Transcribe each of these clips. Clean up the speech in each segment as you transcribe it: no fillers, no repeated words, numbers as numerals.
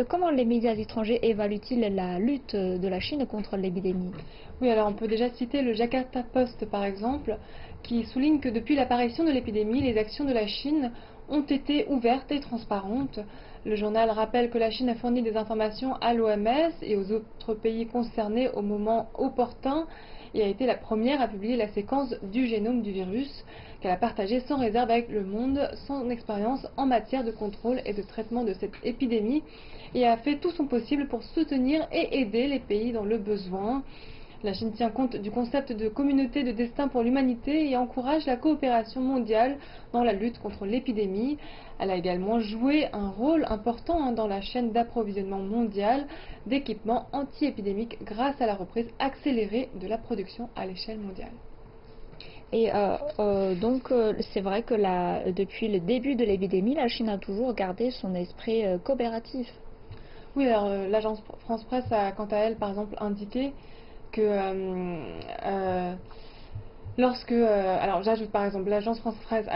Comment les médias étrangers évaluent-ils la lutte de la Chine contre l'épidémie? Oui, alors on peut déjà citer le Jakarta Post par exemple, qui souligne que depuis l'apparition de l'épidémie, les actions de la Chine ont été ouvertes et transparentes. Le journal rappelle que la Chine a fourni des informations à l'OMS et aux autres pays concernés au moment opportun et a été la première à publier la séquence du génome du virus qu'elle a partagée sans réserve avec le monde, son expérience en matière de contrôle et de traitement de cette épidémie et a fait tout son possible pour soutenir et aider les pays dans le besoin. La Chine tient compte du concept de communauté de destin pour l'humanité et encourage la coopération mondiale dans la lutte contre l'épidémie. Elle a également joué un rôle important dans la chaîne d'approvisionnement mondiale d'équipements anti-épidémiques grâce à la reprise accélérée de la production à l'échelle mondiale. C'est vrai que depuis le début de l'épidémie, la Chine a toujours gardé son esprit coopératif. Oui, alors l'agence France Presse a quant à elle par exemple indiqué que alors j'ajoute par exemple, l'agence France Presse,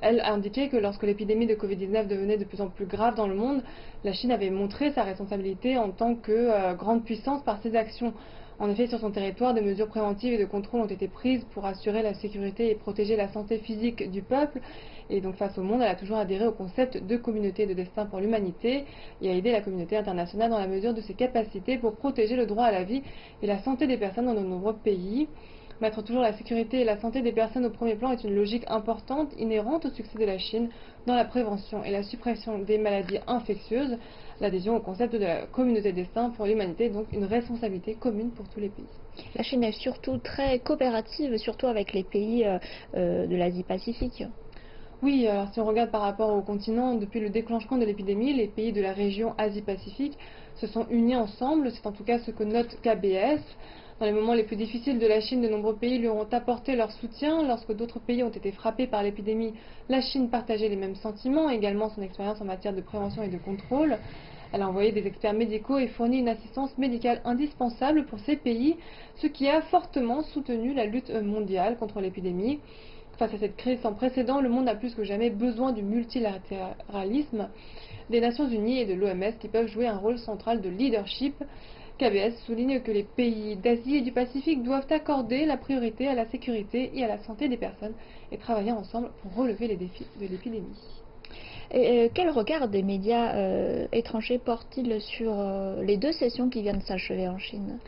elle a indiqué que lorsque l'épidémie de Covid-19 devenait de plus en plus grave dans le monde, la Chine avait montré sa responsabilité en tant que grande puissance par ses actions. En effet, sur son territoire, des mesures préventives et de contrôle ont été prises pour assurer la sécurité et protéger la santé physique du peuple. Et donc face au monde, elle a toujours adhéré au concept de communauté de destin pour l'humanité et a aidé la communauté internationale dans la mesure de ses capacités pour protéger le droit à la vie et la santé des personnes dans de nombreux pays. Mettre toujours la sécurité et la santé des personnes au premier plan est une logique importante, inhérente au succès de la Chine dans la prévention et la suppression des maladies infectieuses. L'adhésion au concept de la communauté de destin pour l'humanité est donc une responsabilité commune pour tous les pays. La Chine est surtout très coopérative, surtout avec les pays de l'Asie-Pacifique. Oui, alors si on regarde par rapport au continent, depuis le déclenchement de l'épidémie, les pays de la région Asie-Pacifique se sont unis ensemble, c'est en tout cas ce que note KBS. Dans les moments les plus difficiles de la Chine, de nombreux pays lui ont apporté leur soutien. Lorsque d'autres pays ont été frappés par l'épidémie, la Chine partageait les mêmes sentiments, également son expérience en matière de prévention et de contrôle. Elle a envoyé des experts médicaux et fourni une assistance médicale indispensable pour ces pays, ce qui a fortement soutenu la lutte mondiale contre l'épidémie. Face à cette crise sans précédent, le monde a plus que jamais besoin du multilatéralisme des Nations Unies et de l'OMS qui peuvent jouer un rôle central de leadership. KBS souligne que les pays d'Asie et du Pacifique doivent accorder la priorité à la sécurité et à la santé des personnes et travailler ensemble pour relever les défis de l'épidémie. Quel regard des médias étrangers portent-ils sur les deux sessions qui viennent de s'achever en Chine?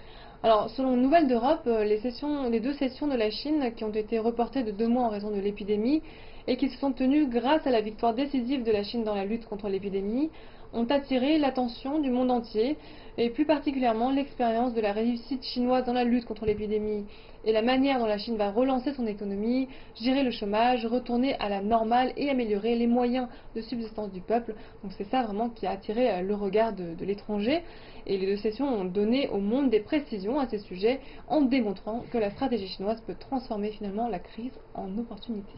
Alors, selon Nouvelles d'Europe, les deux sessions de la Chine qui ont été reportées de 2 mois en raison de l'épidémie et qui se sont tenues grâce à la victoire décisive de la Chine dans la lutte contre l'épidémie ont attiré l'attention du monde entier et plus particulièrement l'expérience de la réussite chinoise dans la lutte contre l'épidémie et la manière dont la Chine va relancer son économie, gérer le chômage, retourner à la normale et améliorer les moyens de subsistance du peuple. Donc c'est ça vraiment qui a attiré le regard de l'étranger. Et les deux sessions ont donné au monde des précisions à ces sujets en démontrant que la stratégie chinoise peut transformer finalement la crise en opportunité.